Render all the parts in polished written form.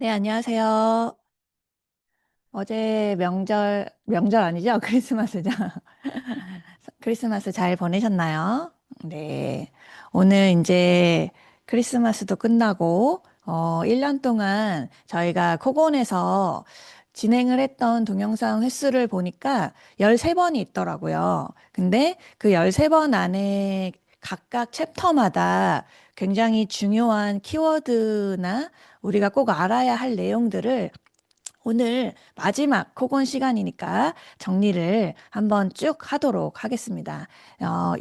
네, 안녕하세요. 어제 명절 아니죠? 크리스마스죠? 크리스마스 잘 보내셨나요? 네. 오늘 이제 크리스마스도 끝나고, 1년 동안 저희가 코곤에서 진행을 했던 동영상 횟수를 보니까 13번이 있더라고요. 근데 그 13번 안에 각각 챕터마다 굉장히 중요한 키워드나 우리가 꼭 알아야 할 내용들을 오늘 마지막 코건 시간이니까 정리를 한번 쭉 하도록 하겠습니다.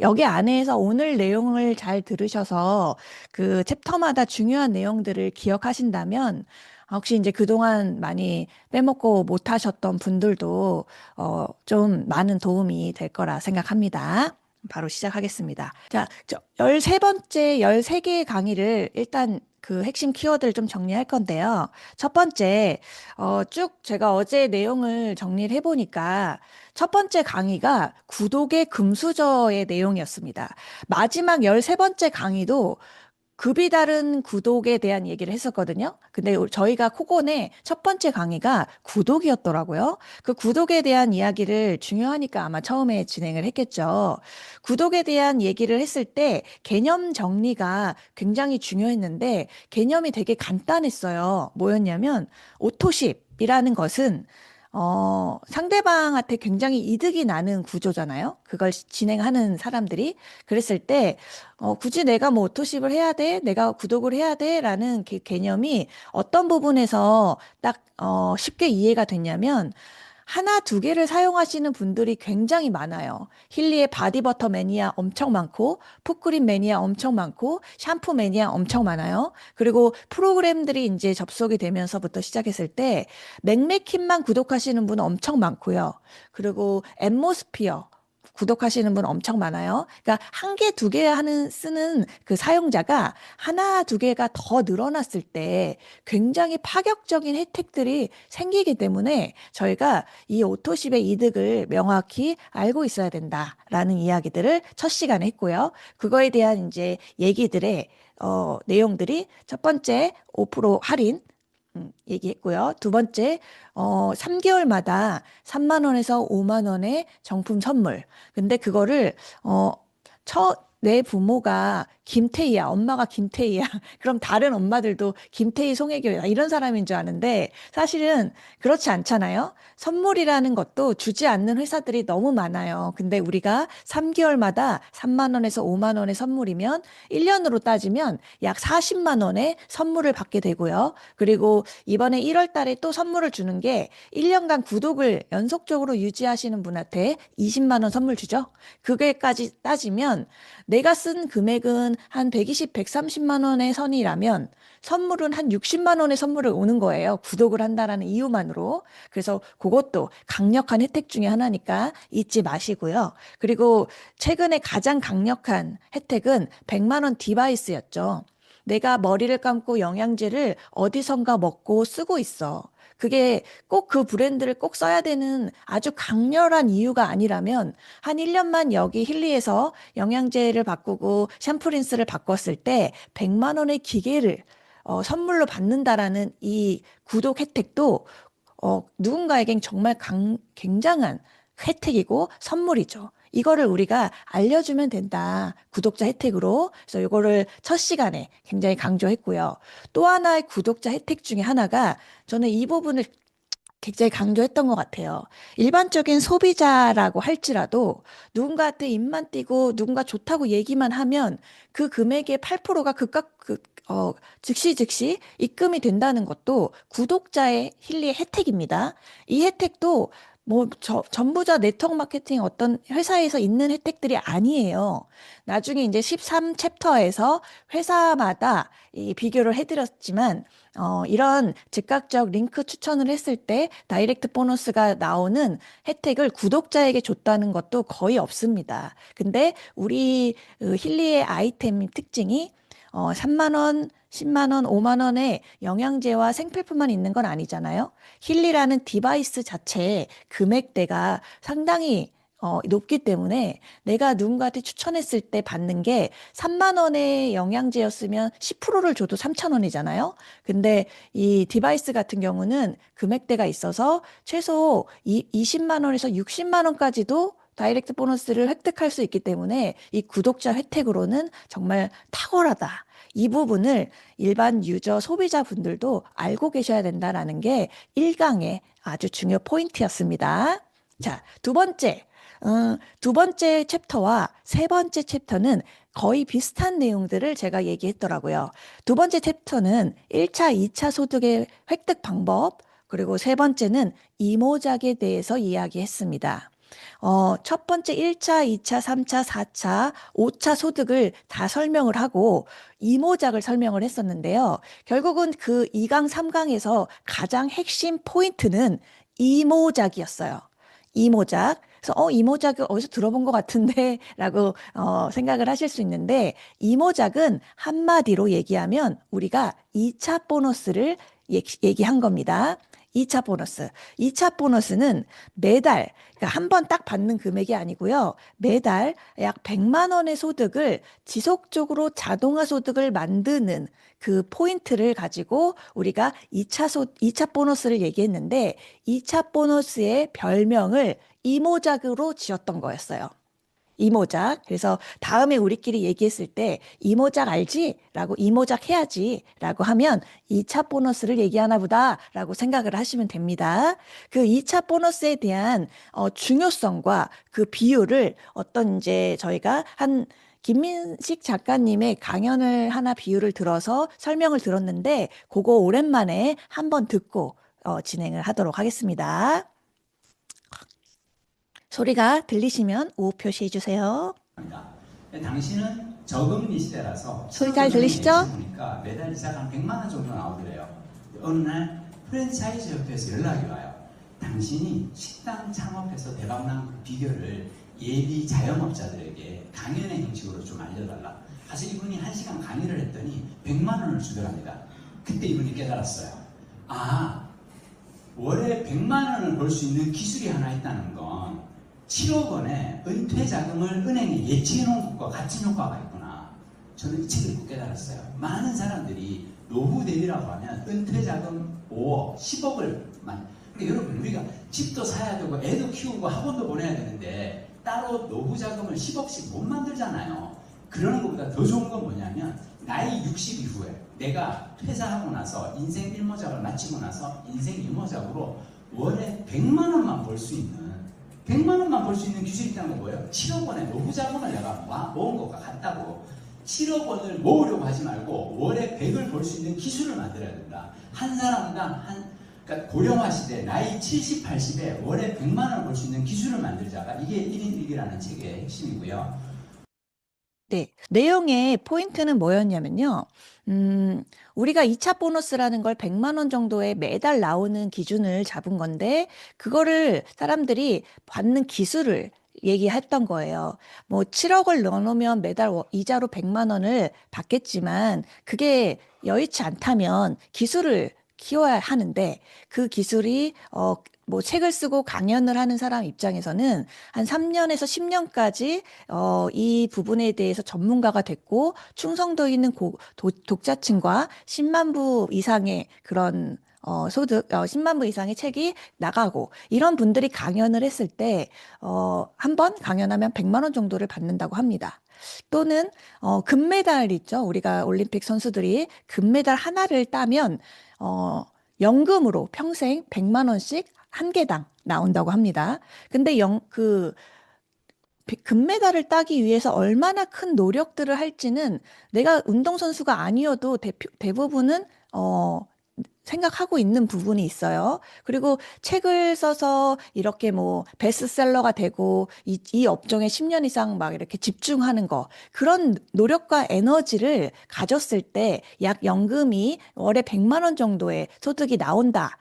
여기 안에서 오늘 내용을 잘 들으셔서 그 챕터마다 중요한 내용들을 기억하신다면 혹시 이제 그동안 많이 빼먹고 못하셨던 분들도 좀 많은 도움이 될 거라 생각합니다. 바로 시작하겠습니다. 자, 13번째, 13개의 강의를 일단 그 핵심 키워드를 좀 정리할 건데요. 첫 번째, 쭉 제가 어제 내용을 정리를 해보니까 첫 번째 강의가 구독의 금수저의 내용이었습니다. 마지막 13번째 강의도 급이 다른 구독에 대한 얘기를 했었거든요. 근데 저희가 코곤의 첫 번째 강의가 구독이었더라고요. 그 구독에 대한 이야기를 중요하니까 아마 처음에 진행을 했겠죠. 구독에 대한 얘기를 했을 때 개념 정리가 굉장히 중요했는데 개념이 되게 간단했어요. 뭐였냐면 오토십이라는 것은 상대방한테 굉장히 이득이 나는 구조잖아요. 그걸 진행하는 사람들이. 그랬을 때 굳이 내가 뭐 오토십을 해야 돼? 내가 구독을 해야 돼? 라는 개념이 어떤 부분에서 딱, 쉽게 이해가 됐냐면, 하나, 두 개를 사용하시는 분들이 굉장히 많아요. 힐리의 바디버터 매니아 엄청 많고, 풋크림 매니아 엄청 많고, 샴푸 매니아 엄청 많아요. 그리고 프로그램들이 이제 접속이 되면서부터 시작했을 때, 맥메킨만 구독하시는 분 엄청 많고요. 그리고 앰모스피어, 구독하시는 분 엄청 많아요. 그러니까 한 개, 두 개 하는 쓰는 그 사용자가 하나, 두 개가 더 늘어났을 때 굉장히 파격적인 혜택들이 생기기 때문에 저희가 이 오토십의 이득을 명확히 알고 있어야 된다라는 이야기들을 첫 시간에 했고요. 그거에 대한 이제 얘기들의 내용들이 첫 번째 5% 할인 얘기했고요. 두 번째, 3개월마다 3만 원에서 5만 원의 정품 선물. 근데 그거를, 어, 내 부모가 김태희야, 엄마가 김태희야. 그럼 다른 엄마들도 김태희 송혜교야. 이런 사람인 줄 아는데 사실은 그렇지 않잖아요. 선물이라는 것도 주지 않는 회사들이 너무 많아요. 근데 우리가 3개월마다 3만 원에서 5만 원의 선물이면 1년으로 따지면 약 40만 원의 선물을 받게 되고요. 그리고 이번에 1월 달에 또 선물을 주는 게 1년간 구독을 연속적으로 유지하시는 분한테 20만 원 선물 주죠. 그게까지 따지면 내가 쓴 금액은 한 120, 130만 원의 선이라면 선물은 한 60만 원의 선물을 오는 거예요. 구독을 한다라는 이유만으로. 그래서 그것도 강력한 혜택 중에 하나니까 잊지 마시고요. 그리고 최근에 가장 강력한 혜택은 100만 원 디바이스였죠. 내가 머리를 감고 영양제를 어디선가 먹고 쓰고 있어. 그게 꼭 그 브랜드를 꼭 써야 되는 아주 강렬한 이유가 아니라면 한 1년만 여기 힐리에서 영양제를 바꾸고 샴푸린스를 바꿨을 때 100만 원의 기계를 선물로 받는다라는 이 구독 혜택도 누군가에겐 정말 굉장한 혜택이고 선물이죠. 이거를 우리가 알려주면 된다. 구독자 혜택으로. 그래서 이거를 첫 시간에 굉장히 강조했고요. 또 하나의 구독자 혜택 중에 하나가 저는 이 부분을 굉장히 강조했던 것 같아요. 일반적인 소비자라고 할지라도 누군가한테 입만 띄고 누군가 좋다고 얘기만 하면 그 금액의 8%가 즉시 입금이 된다는 것도 구독자의 힐리의 혜택입니다. 이 혜택도 뭐 전부자 네트워크 마케팅 어떤 회사에서 있는 혜택들이 아니에요. 나중에 이제 13챕터에서 회사마다 이 비교를 해드렸지만 이런 즉각적 링크 추천을 했을 때 다이렉트 보너스가 나오는 혜택을 구독자에게 줬다는 것도 거의 없습니다. 근데 우리 힐리의 아이템 특징이 3만 원, 10만 원, 5만 원의 영양제와 생필품만 있는 건 아니잖아요. 힐리라는 디바이스 자체의 금액대가 상당히 높기 때문에 내가 누군가한테 추천했을 때 받는 게 3만 원의 영양제였으면 10%를 줘도 3천 원이잖아요. 근데 이 디바이스 같은 경우는 금액대가 있어서 최소 20만 원에서 60만 원까지도 다이렉트 보너스를 획득할 수 있기 때문에 이 구독자 혜택으로는 정말 탁월하다. 이 부분을 일반 유저 소비자분들도 알고 계셔야 된다라는 게 1강의 아주 중요 포인트였습니다. 자, 두 번째 챕터와 세 번째 챕터는 거의 비슷한 내용들을 제가 얘기했더라고요. 두 번째 챕터는 1차, 2차 소득의 획득 방법, 그리고 세 번째는 이모작에 대해서 이야기했습니다. 첫 번째 1차, 2차, 3차, 4차, 5차 소득을 다 설명을 하고 이모작을 설명을 했었는데요. 결국은 그 2강, 3강에서 가장 핵심 포인트는 이모작이었어요. 이모작. 그래서 이모작을 어디서 들어본 것 같은데 라고 생각을 하실 수 있는데 이모작은 한마디로 얘기하면 우리가 2차 보너스를 얘기한 겁니다. 2차 보너스. 2차 보너스는 매달, 그러니까 한 번 딱 받는 금액이 아니고요. 매달 약 100만 원의 소득을 지속적으로 자동화 소득을 만드는 그 포인트를 가지고 우리가 2차 보너스를 얘기했는데 2차 보너스의 별명을 이모작으로 지었던 거였어요. 이모작. 그래서 다음에 우리끼리 얘기했을 때 이모작 알지? 라고 이모작 해야지. 라고 하면 2차 보너스를 얘기하나 보다. 라고 생각을 하시면 됩니다. 그 2차 보너스에 대한 중요성과 그 비율을 어떤 이제 저희가 한 김민식 작가님의 강연을 하나 비율을 들어서 설명을 들었는데 그거 오랜만에 한번 듣고 진행을 하도록 하겠습니다. 소리가 들리시면 오 표시해 주세요. 당신은 저금리 시대라서 소리 잘 들리시죠? 보니까 매달 이자가 한 100만 원 정도 나오더래요. 어느 날 프랜차이즈 협회에서 연락이 와요. 당신이 식당 창업해서 대박난 그 비결을 예비 자영업자들에게 강연의 형식으로 좀 알려달라. 사실 이분이 1시간 강의를 했더니 100만 원을 주더랍니다. 그때 이분이 깨달았어요. 아, 월에 100만 원을 벌 수 있는 기술이 하나 있다는 건 7억 원의 은퇴 자금을 은행에 예치해 놓은 것과 같은 효과가 있구나. 저는 이 책을 읽고 깨달았어요. 많은 사람들이 노후 대비라고 하면 은퇴 자금 5억, 10억을 근데 여러분 우리가 집도 사야 되고 애도 키우고 학원도 보내야 되는데 따로 노후 자금을 10억씩 못 만들잖아요. 그러는 것보다 더 좋은 건 뭐냐면 나이 60 이후에 내가 퇴사하고 나서 인생 1모작을 마치고 나서 인생 2모작으로 월에 100만 원만 벌 수 있는 100만 원만 벌 수 있는 기술이 있다는 건 뭐예요? 7억 원의 노후 자금을 내가 모은 것과 같다고. 7억 원을 모으려고 하지 말고 월에 100을 벌 수 있는 기술을 만들어야 된다. 한 사람당 그러니까 고령화 시대 나이 70, 80에 월에 100만 원을 벌 수 있는 기술을 만들자가 이게 1인 1기라는 책의 핵심이고요. 네. 내용의 포인트는 뭐였냐면요. 우리가 2차 보너스라는 걸 100만 원 정도의 매달 나오는 기준을 잡은 건데, 그거를 사람들이 받는 기술을 얘기했던 거예요. 뭐 7억을 넣어놓으면 매달 이자로 100만 원을 받겠지만, 그게 여의치 않다면 기술을 키워야 하는데, 그 기술이, 뭐 책을 쓰고 강연을 하는 사람 입장에서는 한 3년에서 10년까지 이 부분에 대해서 전문가가 됐고 충성도 있는 독자층과 10만 부 이상의 그런 소득, 10만 부 이상의 책이 나가고 이런 분들이 강연을 했을 때 한 번 강연하면 100만 원 정도를 받는다고 합니다. 또는 금메달 있죠. 우리가 올림픽 선수들이 금메달 하나를 따면 연금으로 평생 100만 원씩 한 개당 나온다고 합니다. 근데 금메달을 따기 위해서 얼마나 큰 노력들을 할지는 내가 운동선수가 아니어도 대부분은 생각하고 있는 부분이 있어요. 그리고 책을 써서 이렇게 뭐 베스트셀러가 되고 이 업종에 10년 이상 막 이렇게 집중하는 거 그런 노력과 에너지를 가졌을 때 약 연금이 월에 100만 원 정도의 소득이 나온다.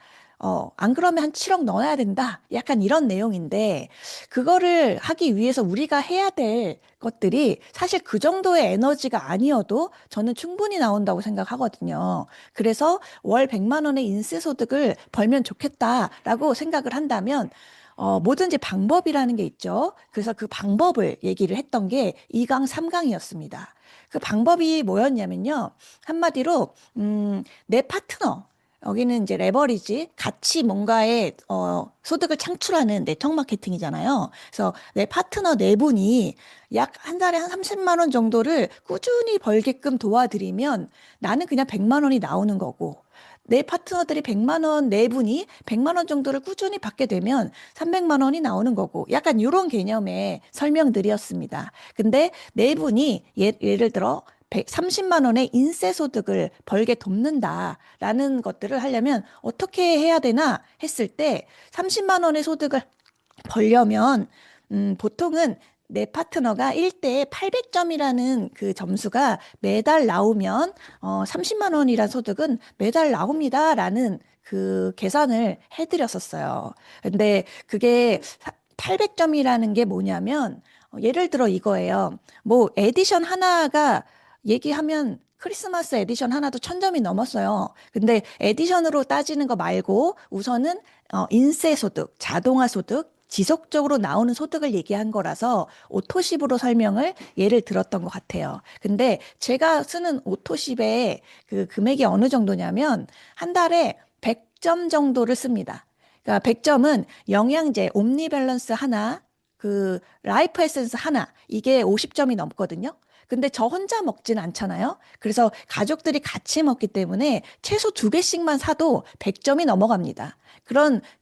안 그러면 한 7억 넣어야 된다. 약간 이런 내용인데, 그거를 하기 위해서 우리가 해야 될 것들이 사실 그 정도의 에너지가 아니어도 저는 충분히 나온다고 생각하거든요. 그래서 월 100만 원의 인세소득을 벌면 좋겠다라고 생각을 한다면, 뭐든지 방법이라는 게 있죠. 그래서 그 방법을 얘기를 했던 게 2강, 3강이었습니다. 그 방법이 뭐였냐면요. 한마디로, 내 파트너, 여기는 이제 레버리지, 같이 뭔가의 소득을 창출하는 네트워크 마케팅이잖아요. 그래서 내 파트너 네 분이 약 한 달에 한 30만 원 정도를 꾸준히 벌게끔 도와드리면 나는 그냥 100만 원이 나오는 거고, 내 파트너들이 100만 원 네 분이 100만 원 정도를 꾸준히 받게 되면 300만 원이 나오는 거고, 약간 이런 개념의 설명들이었습니다. 근데 네 분이 예를 들어 130만 원의 인세 소득을 벌게 돕는다라는 것들을 하려면 어떻게 해야 되나 했을 때 30만 원의 소득을 벌려면 보통은 내 파트너가 1대 800점이라는 그 점수가 매달 나오면 30만 원이란 소득은 매달 나옵니다라는 그 계산을 해드렸었어요. 근데 그게 800점이라는 게 뭐냐면 예를 들어 이거예요. 뭐 에디션 하나가 얘기하면 크리스마스 에디션 하나도 1000점이 넘었어요. 근데 에디션으로 따지는 거 말고 우선은 인세 소득, 자동화 소득, 지속적으로 나오는 소득을 얘기한 거라서 오토십으로 설명을 예를 들었던 것 같아요. 근데 제가 쓰는 오토십의 그 금액이 어느 정도냐면 한 달에 100점 정도를 씁니다. 그러니까 100점은 영양제, 옴니밸런스 하나, 그 라이프 에센스 하나, 이게 50점이 넘거든요. 근데 저 혼자 먹진 않잖아요. 그래서 가족들이 같이 먹기 때문에 최소 2개씩만 사도 100점이 넘어갑니다.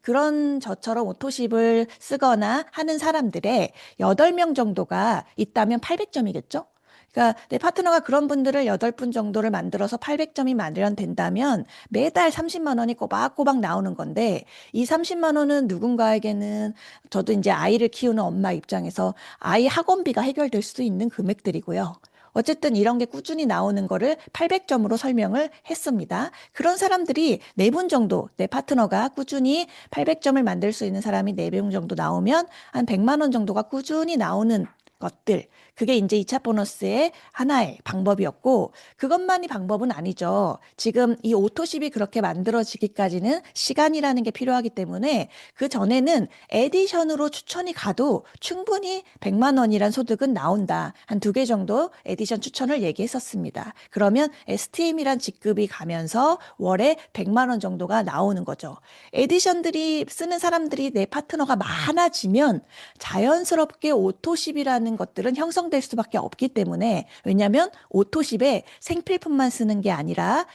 그런 저처럼 오토십을 쓰거나 하는 사람들의 8명 정도가 있다면 800점이겠죠? 그러니까 내 파트너가 그런 분들을 8분 정도를 만들어서 800점이 마련된다면 매달 30만 원이 꼬박꼬박 나오는 건데 이 30만 원은 누군가에게는 저도 이제 아이를 키우는 엄마 입장에서 아이 학원비가 해결될 수도 있는 금액들이고요. 어쨌든 이런 게 꾸준히 나오는 거를 800점으로 설명을 했습니다. 그런 사람들이 4분 정도, 내 파트너가 꾸준히 800점을 만들 수 있는 사람이 4명 정도 나오면 한 100만 원 정도가 꾸준히 나오는 것들. 그게 이제 2차 보너스의 하나의 방법이었고, 그것만이 방법은 아니죠. 지금 이 오토십이 그렇게 만들어지기까지는 시간이라는 게 필요하기 때문에 그 전에는 에디션으로 추천이 가도 충분히 100만 원이란 소득은 나온다. 한 2개 정도 에디션 추천을 얘기했었습니다. 그러면 STM이란 직급이 가면서 월에 100만 원 정도가 나오는 거죠. 에디션들이 쓰는 사람들이 내 파트너가 많아지면 자연스럽게 오토십이라는 것들은 형성될 수밖에 없기 때문에 왜냐하면 오토십에 생필품만 쓰는 게 아니라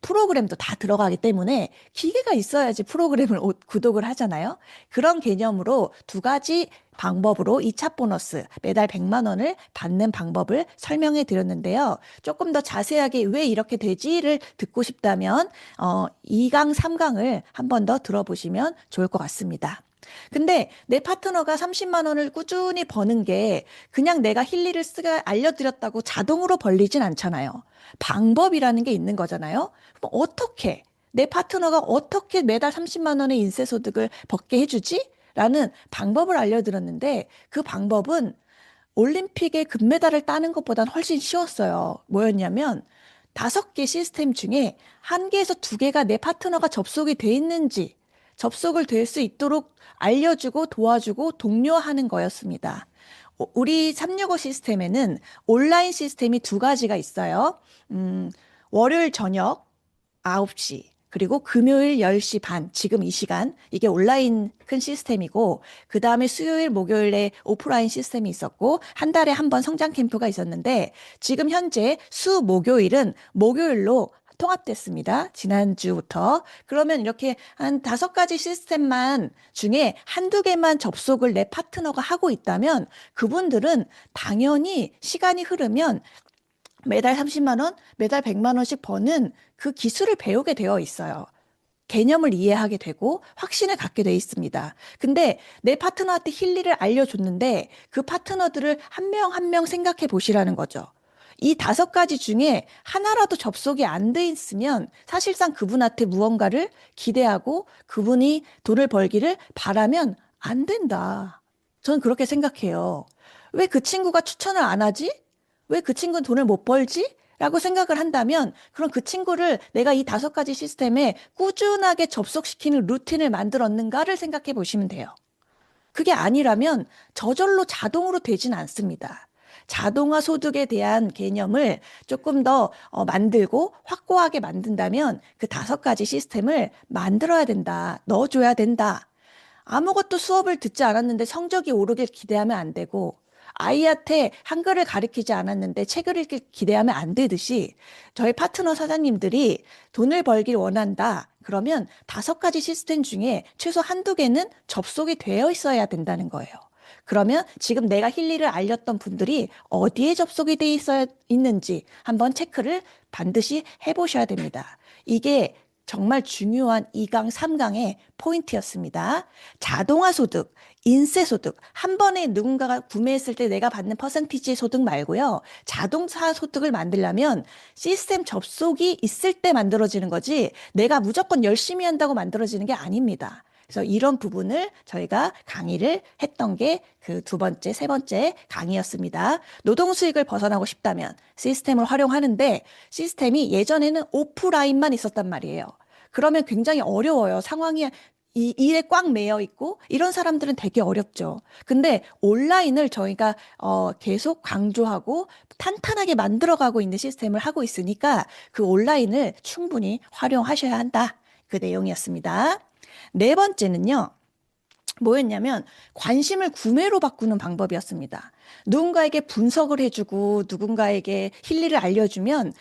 프로그램도 다 들어가기 때문에 기계가 있어야지 프로그램을 구독을 하잖아요. 그런 개념으로 2가지 방법으로 2차 보너스 매달 100만 원을 받는 방법을 설명해 드렸는데요. 조금 더 자세하게 왜 이렇게 되지를 듣고 싶다면 2강, 3강을 한 번 더 들어보시면 좋을 것 같습니다. 근데 내 파트너가 30만 원을 꾸준히 버는 게 그냥 내가 힐리를 쓰게 알려드렸다고 자동으로 벌리진 않잖아요. 방법이라는 게 있는 거잖아요. 그럼 어떻게, 내 파트너가 어떻게 매달 30만 원의 인세소득을 벗게 해주지? 라는 방법을 알려드렸는데 그 방법은 올림픽에 금메달을 따는 것보다는 훨씬 쉬웠어요. 뭐였냐면 5개 시스템 중에 1개에서 2개가 내 파트너가 접속이 돼 있는지 접속을 될 수 있도록 알려주고 도와주고 독려하는 거였습니다. 우리 365 시스템에는 온라인 시스템이 2가지가 있어요. 월요일 저녁 9시, 그리고 금요일 10시 반, 지금 이 시간, 이게 온라인 큰 시스템이고, 그 다음에 수요일, 목요일에 오프라인 시스템이 있었고, 한 달에 한 번 성장 캠프가 있었는데, 지금 현재 목요일은 목요일로 통합됐습니다. 지난주부터. 그러면 이렇게 한 5가지 시스템만 중에 한두 개만 접속을 내 파트너가 하고 있다면 그분들은 당연히 시간이 흐르면 매달 30만 원, 매달 100만 원씩 버는 그 기술을 배우게 되어 있어요. 개념을 이해하게 되고 확신을 갖게 돼 있습니다. 근데 내 파트너한테 힐리를 알려줬는데 그 파트너들을 한 명 한 명 생각해 보시라는 거죠. 이 5가지 중에 하나라도 접속이 안 돼 있으면 사실상 그분한테 무언가를 기대하고 그분이 돈을 벌기를 바라면 안 된다. 저는 그렇게 생각해요. 왜 그 친구가 추천을 안 하지? 왜 그 친구는 돈을 못 벌지? 라고 생각을 한다면 그럼 그 친구를 내가 이 5가지 시스템에 꾸준하게 접속시키는 루틴을 만들었는가를 생각해 보시면 돼요. 그게 아니라면 저절로 자동으로 되진 않습니다. 자동화 소득에 대한 개념을 조금 더 만들고 확고하게 만든다면 그 5가지 시스템을 만들어야 된다. 넣어줘야 된다. 아무것도 수업을 듣지 않았는데 성적이 오르길 기대하면 안 되고, 아이한테 한글을 가르치지 않았는데 책을 읽길 기대하면 안 되듯이, 저희 파트너 사장님들이 돈을 벌길 원한다. 그러면 5가지 시스템 중에 최소 한두 개는 접속이 되어 있어야 된다는 거예요. 그러면 지금 내가 힐리를 알렸던 분들이 어디에 접속이 돼 있어야 있는지 한번 체크를 반드시 해보셔야 됩니다. 이게 정말 중요한 2강, 3강의 포인트였습니다. 자동화 소득, 인세 소득, 한 번에 누군가가 구매했을 때 내가 받는 퍼센티지 소득 말고요. 자동차 소득을 만들려면 시스템 접속이 있을 때 만들어지는 거지 내가 무조건 열심히 한다고 만들어지는 게 아닙니다. 그래서 이런 부분을 저희가 강의를 했던 게 그 2번째, 3번째 강의였습니다. 노동 수익을 벗어나고 싶다면 시스템을 활용하는데 시스템이 예전에는 오프라인만 있었단 말이에요. 그러면 굉장히 어려워요. 상황이 이 일에 꽉 매여 있고 이런 사람들은 되게 어렵죠. 근데 온라인을 저희가 계속 강조하고 탄탄하게 만들어가고 있는 시스템을 하고 있으니까 그 온라인을 충분히 활용하셔야 한다. 그 내용이었습니다. 4번째는요. 뭐였냐면 관심을 구매로 바꾸는 방법이었습니다. 누군가에게 분석을 해주고 누군가에게 힐리를 알려주면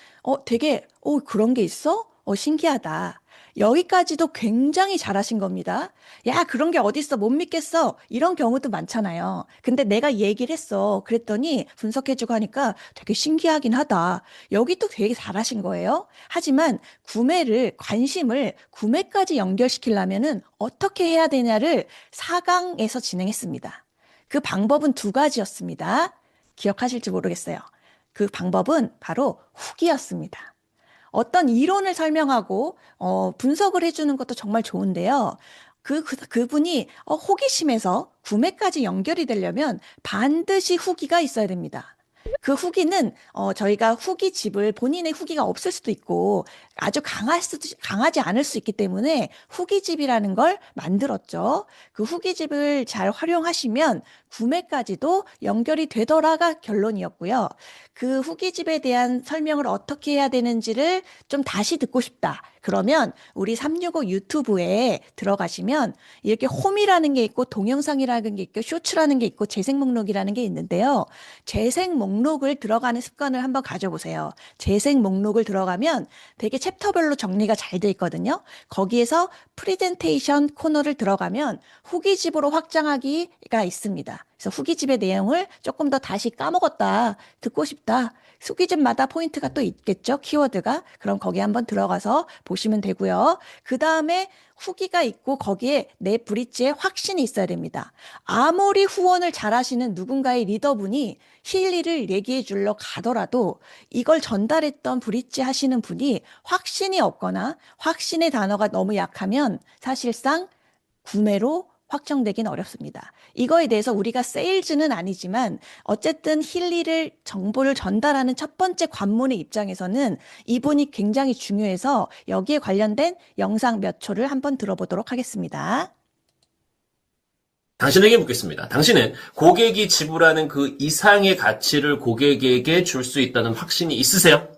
되게 그런 게 있어? 신기하다. 여기까지도 굉장히 잘하신 겁니다. 야, 그런 게 어딨어? 못 믿겠어. 이런 경우도 많잖아요. 근데 내가 얘기를 했어. 그랬더니 분석해주고 하니까 되게 신기하긴 하다. 여기도 되게 잘하신 거예요. 하지만 관심을 구매까지 연결시키려면은 어떻게 해야 되냐를 4강에서 진행했습니다. 그 방법은 2가지였습니다. 기억하실지 모르겠어요. 그 방법은 바로 후기였습니다. 어떤 이론을 설명하고 분석을 해주는 것도 정말 좋은데요. 그분이 호기심에서 구매까지 연결이 되려면 반드시 후기가 있어야 됩니다. 그 후기는 저희가 후기집을 본인의 후기가 없을 수도 있고 아주 강하지 않을 수 있기 때문에 후기집이라는 걸 만들었죠. 그 후기집을 잘 활용하시면 구매까지도 연결이 되더라가 결론이었고요. 그 후기집에 대한 설명을 어떻게 해야 되는지를 좀 다시 듣고 싶다. 그러면 우리 365 유튜브에 들어가시면 이렇게 홈이라는 게 있고 동영상이라는 게 있고 쇼츠라는 게 있고 재생 목록이라는 게 있는데요. 재생 목록을 들어가는 습관을 한번 가져보세요. 재생 목록을 들어가면 되게 챕터별로 정리가 잘 돼 있거든요. 거기에서 프레젠테이션 코너를 들어가면 후기집으로 확장하기가 있습니다. 그래서 후기집의 내용을 조금 더 다시 까먹었다, 듣고 싶다. 후기집마다 포인트가 또 있겠죠, 키워드가. 그럼 거기 한번 들어가서 보시면 되고요. 그 다음에 후기가 있고 거기에 내 브릿지에 확신이 있어야 됩니다. 아무리 후원을 잘하시는 누군가의 리더분이 힐리를 얘기해 주러 가더라도 이걸 전달했던 브릿지 하시는 분이 확신이 없거나 확신의 단어가 너무 약하면 사실상 구매로 확정되긴 어렵습니다. 이거에 대해서 우리가 세일즈는 아니지만 어쨌든 힐리를 정보를 전달하는 첫 번째 관문의 입장에서는 이분이 굉장히 중요해서 여기에 관련된 영상 몇 초를 한번 들어보도록 하겠습니다. 당신에게 묻겠습니다. 당신은 고객이 지불하는 그 이상의 가치를 고객에게 줄 수 있다는 확신이 있으세요?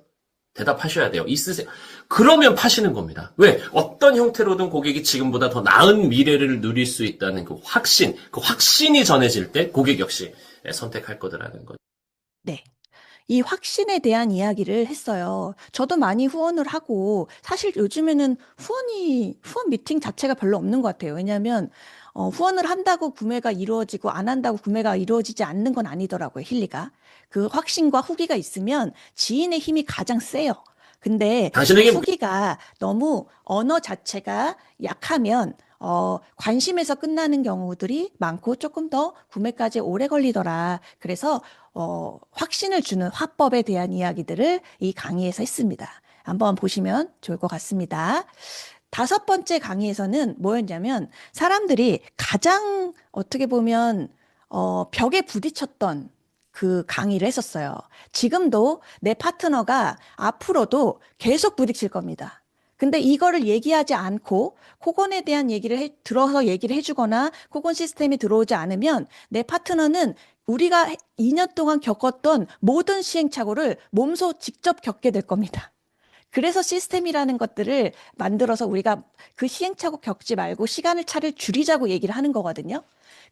대답하셔야 돼요. 있으세요? 그러면 파시는 겁니다. 왜? 어떤 형태로든 고객이 지금보다 더 나은 미래를 누릴 수 있다는 그 확신이 전해질 때 고객 역시 선택할 거라는 거죠. 네. 이 확신에 대한 이야기를 했어요. 저도 많이 후원을 하고, 사실 요즘에는 후원 미팅 자체가 별로 없는 것 같아요. 왜냐하면, 후원을 한다고 구매가 이루어지고, 안 한다고 구매가 이루어지지 않는 건 아니더라고요, 힐리가. 그 확신과 후기가 있으면 지인의 힘이 가장 세요. 근데 당신에게 후기가 너무 언어 자체가 약하면 관심에서 끝나는 경우들이 많고 조금 더 구매까지 오래 걸리더라. 그래서 확신을 주는 화법에 대한 이야기들을 이 강의에서 했습니다. 한번 보시면 좋을 것 같습니다. 5번째 강의에서는 뭐였냐면 사람들이 가장 어떻게 보면 벽에 부딪혔던 그 강의를 했었어요. 지금도 내 파트너가 앞으로도 계속 부딪힐 겁니다. 근데 이거를 얘기하지 않고 코건에 대한 들어서 얘기를 해주거나 코건 시스템이 들어오지 않으면 내 파트너는 우리가 2년 동안 겪었던 모든 시행착오를 몸소 직접 겪게 될 겁니다. 그래서 시스템이라는 것들을 만들어서 우리가 그 시행착오 겪지 말고 차를 줄이자고 얘기를 하는 거거든요.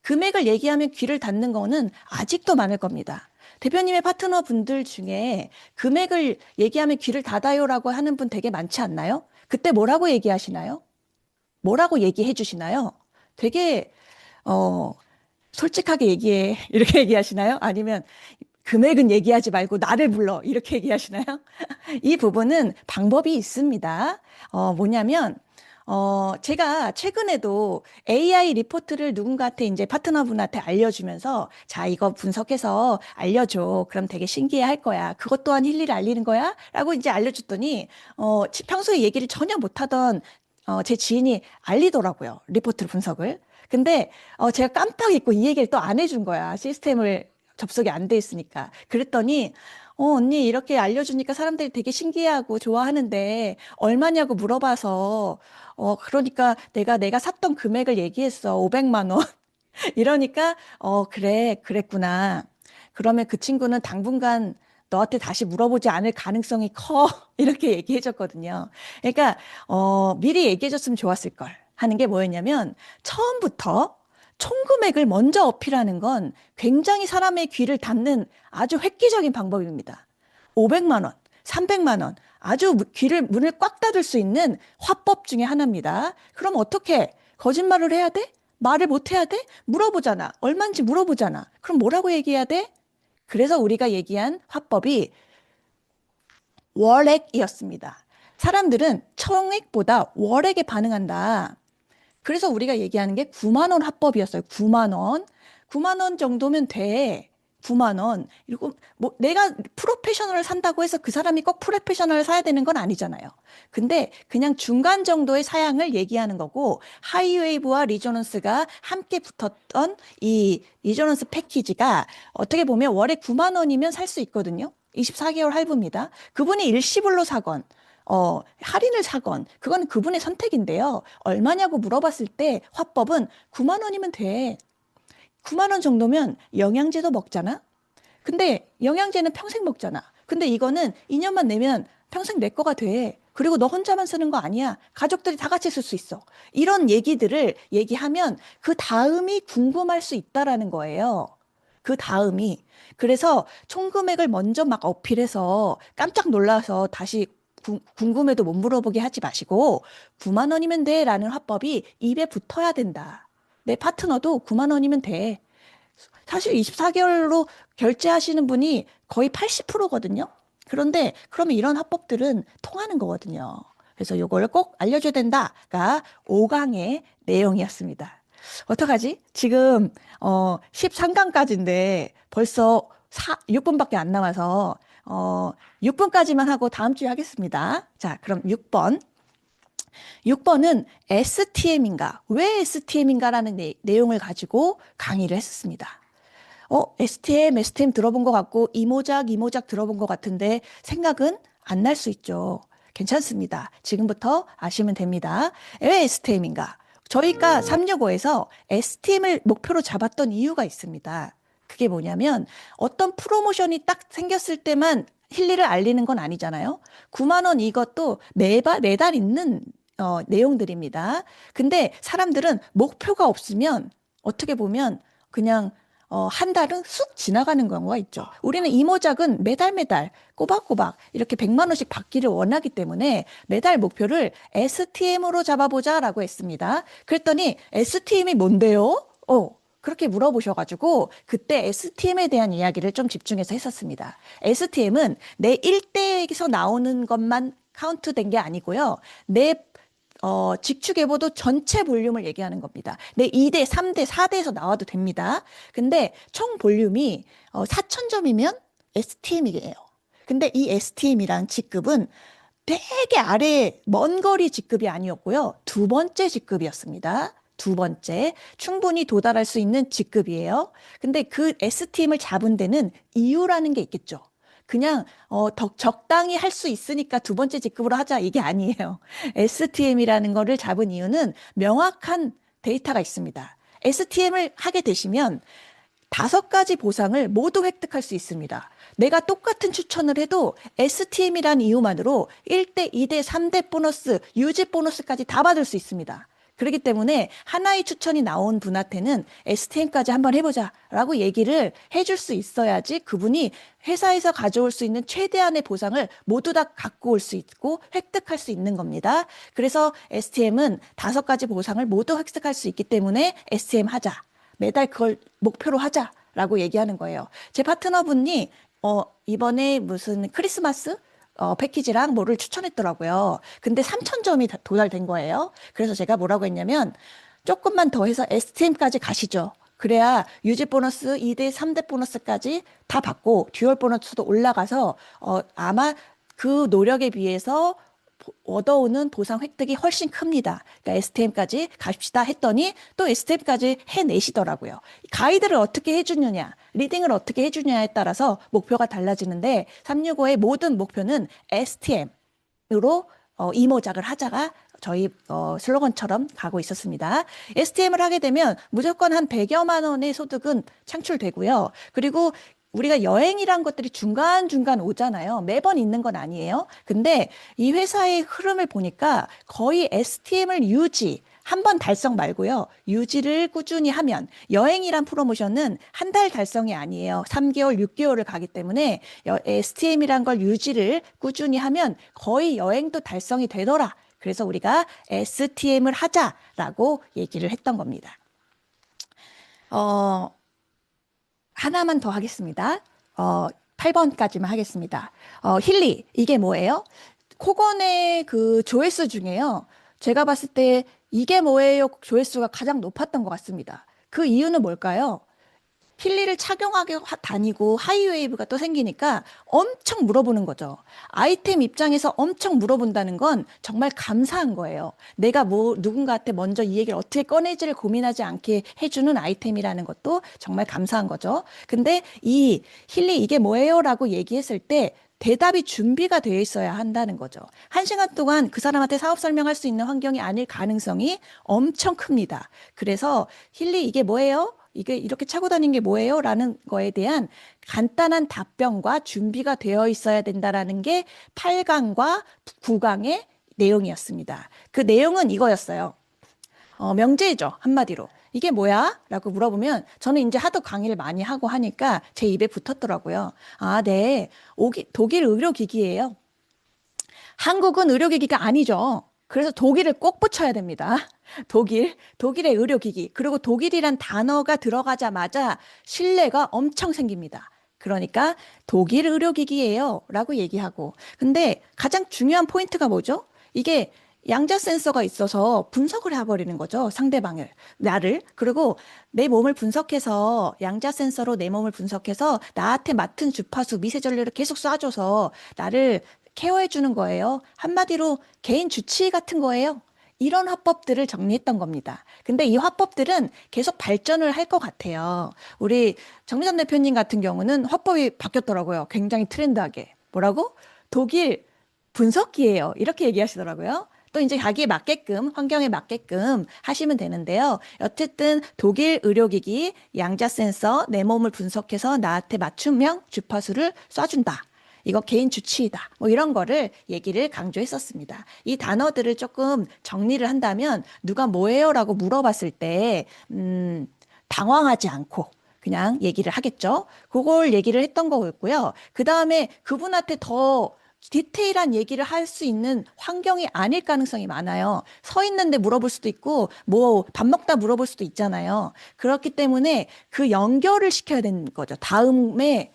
금액을 얘기하면 귀를 닫는 거는 아직도 많을 겁니다. 대표님의 파트너 분들 중에 금액을 얘기하면 귀를 닫아요라고 하는 분 되게 많지 않나요? 그때 뭐라고 얘기하시나요? 뭐라고 얘기해 주시나요? 되게 솔직하게 얘기해 이렇게 얘기하시나요? 아니면 금액은 얘기하지 말고 나를 불러 이렇게 얘기하시나요? 이 부분은 방법이 있습니다. 뭐냐면 제가 최근에도 AI 리포트를 누군가한테 이제 파트너분한테 알려주면서 자, 이거 분석해서 알려줘. 그럼 되게 신기해 할 거야. 그것 또한 일일이 알리는 거야? 라고 이제 알려줬더니, 평소에 얘기를 전혀 못하던 제 지인이 알리더라고요. 리포트 분석을. 근데 제가 깜빡 잊고 이 얘기를 또 안 해준 거야. 시스템을 접속이 안 돼 있으니까. 그랬더니 언니 이렇게 알려주니까 사람들이 되게 신기해하고 좋아하는데 얼마냐고 물어봐서 그러니까 내가 샀던 금액을 얘기했어. 500만 원. 이러니까 그래 그랬구나. 그러면 그 친구는 당분간 너한테 다시 물어보지 않을 가능성이 커. 이렇게 얘기해 줬거든요. 그러니까 미리 얘기해 줬으면 좋았을 걸 하는 게 뭐였냐면 처음부터 총금액을 먼저 어필하는 건 굉장히 사람의 귀를 닫는 아주 획기적인 방법입니다. 500만 원, 300만 원, 아주 문을 꽉 닫을 수 있는 화법 중에 하나입니다. 그럼 어떻게? 거짓말을 해야 돼? 말을 못 해야 돼? 물어보잖아. 얼마인지 물어보잖아. 그럼 뭐라고 얘기해야 돼? 그래서 우리가 얘기한 화법이 월액이었습니다. 사람들은 총액보다 월액에 반응한다. 그래서 우리가 얘기하는 게 9만 원 화법이었어요. 9만 원. 9만 원 정도면 돼. 9만 원. 그리고 뭐 내가 프로페셔널을 산다고 해서 그 사람이 꼭 프로페셔널을 사야 되는 건 아니잖아요. 근데 그냥 중간 정도의 사양을 얘기하는 거고 하이웨이브와 리조넌스가 함께 붙었던 이 리조넌스 패키지가 어떻게 보면 월에 9만 원이면 살 수 있거든요. 24개월 할부입니다. 그분이 일시불로 사건 할인을 사건, 그건 그분의 선택인데요. 얼마냐고 물어봤을 때 화법은 9만 원이면 돼. 9만 원 정도면 영양제도 먹잖아? 근데 영양제는 평생 먹잖아. 근데 이거는 2년만 내면 평생 내 거가 돼. 그리고 너 혼자만 쓰는 거 아니야. 가족들이 다 같이 쓸 수 있어. 이런 얘기들을 얘기하면 그 다음이 궁금할 수 있다라는 거예요. 그 다음이. 그래서 총 금액을 먼저 막 어필해서 깜짝 놀라서 다시 궁금해도 못 물어보게 하지 마시고 9만 원이면 돼 라는 화법이 입에 붙어야 된다. 내 파트너도 9만 원이면 돼. 사실 24개월로 결제하시는 분이 거의 80%거든요. 그런데 그러면 이런 화법들은 통하는 거거든요. 그래서 이걸 꼭 알려줘야 된다가 5강의 내용이었습니다. 어떡하지? 지금 13강까지인데 벌써 6분밖에 안 남아서 6분까지만 하고 다음 주에 하겠습니다. 자, 그럼 6번. 6번은 STM인가? 왜 STM인가라는 내용을 가지고 강의를 했었습니다. STM 들어본 것 같고, 이모작 들어본 것 같은데, 생각은 안 날 수 있죠. 괜찮습니다. 지금부터 아시면 됩니다. 왜 STM인가? 저희가 365에서 STM을 목표로 잡았던 이유가 있습니다. 그게 뭐냐면 어떤 프로모션이 딱 생겼을 때만 힐리를 알리는 건 아니잖아요. 9만 원 이것도 매달 있는 내용들입니다. 근데 사람들은 목표가 없으면 어떻게 보면 그냥 한 달은 쑥 지나가는 경우가 있죠. 우리는 이모작은 매달 꼬박꼬박 이렇게 100만 원씩 받기를 원하기 때문에 매달 목표를 STM으로 잡아보자라고 했습니다. 그랬더니 STM이 뭔데요? 그렇게 물어보셔가지고 그때 STM에 대한 이야기를 좀 집중해서 했었습니다. STM은 내 1대에서 나오는 것만 카운트된 게 아니고요. 내 직축예보도 전체 볼륨을 얘기하는 겁니다. 내 2대, 3대, 4대에서 나와도 됩니다. 근데 총 볼륨이 4,000점이면 STM이에요. 근데 이 STM이란 직급은 되게 아래 먼 거리 직급이 아니었고요. 두 번째 직급이었습니다. 두 번째, 충분히 도달할 수 있는 직급이에요. 근데 그 STM을 잡은 데는 이유라는 게 있겠죠. 그냥 더 적당히 할 수 있으니까 두 번째 직급으로 하자 이게 아니에요. STM이라는 거를 잡은 이유는 명확한 데이터가 있습니다. STM을 하게 되시면 5가지 보상을 모두 획득할 수 있습니다. 내가 똑같은 추천을 해도 STM이란 이유만으로 1대, 2대, 3대 보너스, 유지 보너스까지 다 받을 수 있습니다. 그렇기 때문에 하나의 추천이 나온 분한테는 STM까지 한번 해보자 라고 얘기를 해줄 수 있어야지 그분이 회사에서 가져올 수 있는 최대한의 보상을 모두 다 갖고 올 수 있고 획득할 수 있는 겁니다. 그래서 STM은 5가지 보상을 모두 획득할 수 있기 때문에 STM 하자. 매달 그걸 목표로 하자라고 얘기하는 거예요. 제 파트너분이 이번에 무슨 크리스마스 패키지랑 뭐를 추천했더라고요. 근데 3,000점이 도달된 거예요. 그래서 제가 뭐라고 했냐면 조금만 더 해서 STM까지 가시죠. 그래야 유지 보너스 2대, 3대 보너스까지 다 받고 듀얼 보너스도 올라가서 아마 그 노력에 비해서 얻어오는 보상 획득이 훨씬 큽니다. 그러니까 STM까지 갑시다 했더니 또 STM까지 해내시더라고요. 가이드를 어떻게 해주느냐, 리딩을 어떻게 해주냐에 따라서 목표가 달라지는데 365의 모든 목표는 STM으로 이모작을 하자가 저희 슬로건처럼 가고 있었습니다. STM을 하게 되면 무조건 한 100여만 원의 소득은 창출되고요. 그리고 우리가 여행이란 것들이 중간중간 오잖아요. 매번 있는 건 아니에요. 근데 이 회사의 흐름을 보니까 거의 STM을 한 번 달성 말고요. 유지를 꾸준히 하면 여행이란 프로모션은 한 달 달성이 아니에요. 3개월, 6개월을 가기 때문에 STM이란 걸 유지를 꾸준히 하면 거의 여행도 달성이 되더라. 그래서 우리가 STM을 하자라고 얘기를 했던 겁니다. 하나만 더 하겠습니다. 8번까지만 하겠습니다. 힐리, 이게 뭐예요? 코건의 그 조회수 중에요. 제가 봤을 때 이게 뭐예요? 조회수가 가장 높았던 것 같습니다. 그 이유는 뭘까요? 힐리를 착용하게 다니고 하이웨이브가 또 생기니까 엄청 물어보는 거죠. 아이템 입장에서 엄청 물어본다는 건 정말 감사한 거예요. 내가 누군가한테 먼저 이 얘기를 어떻게 꺼내지를 고민하지 않게 해주는 아이템이라는 것도 정말 감사한 거죠. 근데 이 힐리 이게 뭐예요? 라고 얘기했을 때 대답이 준비가 되어 있어야 한다는 거죠. 1시간 동안 그 사람한테 사업 설명할 수 있는 환경이 아닐 가능성이 엄청 큽니다. 그래서 힐리 이게 뭐예요? 이게 이렇게 차고 다니는 게 뭐예요? 라는 거에 대한 간단한 답변과 준비가 되어 있어야 된다라는 게 8강과 9강의 내용이었습니다. 그 내용은 이거였어요. 명제죠. 한마디로. 이게 뭐야? 라고 물어보면 저는 이제 하도 강의를 많이 하고 하니까 제 입에 붙었더라고요. 아, 네. 독일 의료기기예요. 한국은 의료기기가 아니죠. 그래서 독일을 꼭 붙여야 됩니다. 독일의 의료기기. 그리고 독일이란 단어가 들어가자마자 신뢰가 엄청 생깁니다. 그러니까 독일 의료기기예요. 라고 얘기하고. 근데 가장 중요한 포인트가 뭐죠? 이게 양자 센서가 있어서 분석을 해버리는 거죠. 상대방을, 나를. 그리고 내 몸을 분석해서 양자 센서로 내 몸을 분석해서 나한테 맡은 주파수, 미세 전류를 계속 쏴줘서 나를 케어해 주는 거예요. 한마디로 개인 주치의 같은 거예요. 이런 화법들을 정리했던 겁니다. 근데 이 화법들은 계속 발전을 할 것 같아요. 우리 정미선 대표님 같은 경우는 화법이 바뀌었더라고요. 굉장히 트렌드하게. 뭐라고? 독일 분석기예요. 이렇게 얘기하시더라고요. 또 이제 자기에 맞게끔, 환경에 맞게끔 하시면 되는데요. 어쨌든 독일 의료기기, 양자 센서, 내 몸을 분석해서 나한테 맞춤형 주파수를 쏴준다. 이거 개인 주치의다. 뭐 이런 거를 얘기를 강조했었습니다. 이 단어들을 조금 정리를 한다면 누가 뭐예요? 라고 물어봤을 때 당황하지 않고 그냥 얘기를 하겠죠. 그걸 얘기를 했던 거였고요. 그 다음에 그분한테 더 디테일한 얘기를 할 수 있는 환경이 아닐 가능성이 많아요. 서 있는데 물어볼 수도 있고 뭐 밥 먹다 물어볼 수도 있잖아요. 그렇기 때문에 그 연결을 시켜야 되는 거죠. 다음에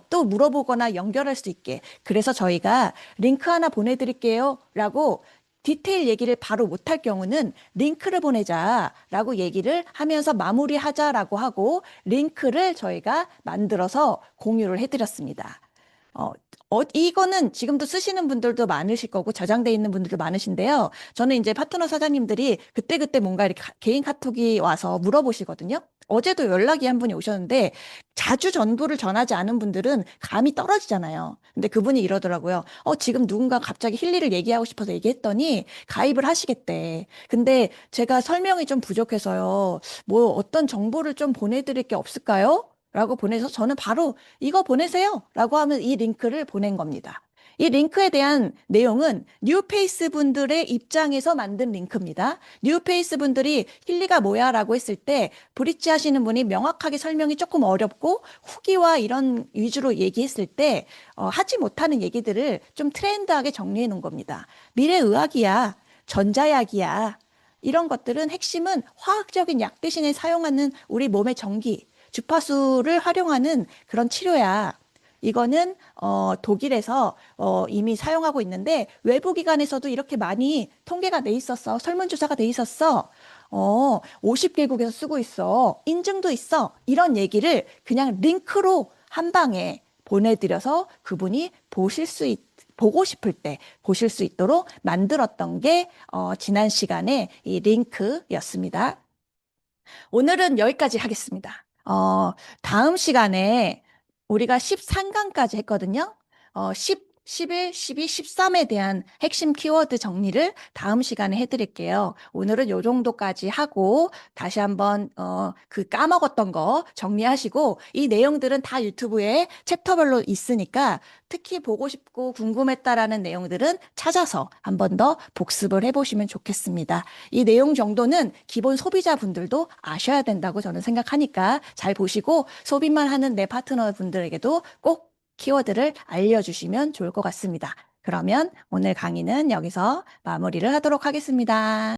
또 물어보거나 연결할 수 있게. 그래서 저희가 링크 하나 보내드릴게요 라고 디테일 얘기를 바로 못할 경우는 링크를 보내자라고 얘기를 하면서 마무리하자라고 하고 링크를 저희가 만들어서 공유를 해드렸습니다. 이거는 지금도 쓰시는 분들도 많으실 거고 저장돼 있는 분들도 많으신데요. 저는 이제 파트너 사장님들이 그때그때 뭔가 이렇게 개인 카톡이 와서 물어보시거든요. 어제도 연락이 한 분이 오셨는데 자주 전부를 전하지 않은 분들은 감이 떨어지잖아요. 근데 그분이 이러더라고요. 지금 누군가 갑자기 힐리를 얘기하고 싶어서 얘기했더니 가입을 하시겠대. 근데 제가 설명이 좀 부족해서요. 뭐 어떤 정보를 좀 보내드릴 게 없을까요? 라고 보내서 저는 바로 이거 보내세요. 라고 하면 이 링크를 보낸 겁니다. 이 링크에 대한 내용은 뉴페이스 분들의 입장에서 만든 링크입니다. 뉴페이스 분들이 힐리가 뭐야 라고 했을 때 브릿지 하시는 분이 명확하게 설명이 조금 어렵고 후기와 이런 위주로 얘기했을 때 하지 못하는 얘기들을 좀 트렌드하게 정리해 놓은 겁니다. 미래의학이야. 전자약이야. 이런 것들은 핵심은 화학적인 약 대신에 사용하는 우리 몸의 전기, 주파수를 활용하는 그런 치료야. 이거는 독일에서 이미 사용하고 있는데 외부 기관에서도 이렇게 많이 통계가 돼 있었어. 설문조사가 돼 있었어. 50개국에서 쓰고 있어. 인증도 있어. 이런 얘기를 그냥 링크로 한 방에 보내드려서 그분이 보고 싶을 때 보실 수 있도록 만들었던 게 지난 시간에 이 링크였습니다. 오늘은 여기까지 하겠습니다. 다음 시간에 우리가 13강까지 했거든요. 11, 12, 13에 대한 핵심 키워드 정리를 다음 시간에 해드릴게요. 오늘은 요 정도까지 하고 다시 한번 그 까먹었던 거 정리하시고 이 내용들은 다 유튜브에 챕터별로 있으니까 특히 보고 싶고 궁금했다라는 내용들은 찾아서 한 번 더 복습을 해보시면 좋겠습니다. 이 내용 정도는 기본 소비자분들도 아셔야 된다고 저는 생각하니까 잘 보시고 소비만 하는 내 파트너분들에게도 꼭 키워드를 알려주시면 좋을 것 같습니다. 그러면 오늘 강의는 여기서 마무리를 하도록 하겠습니다.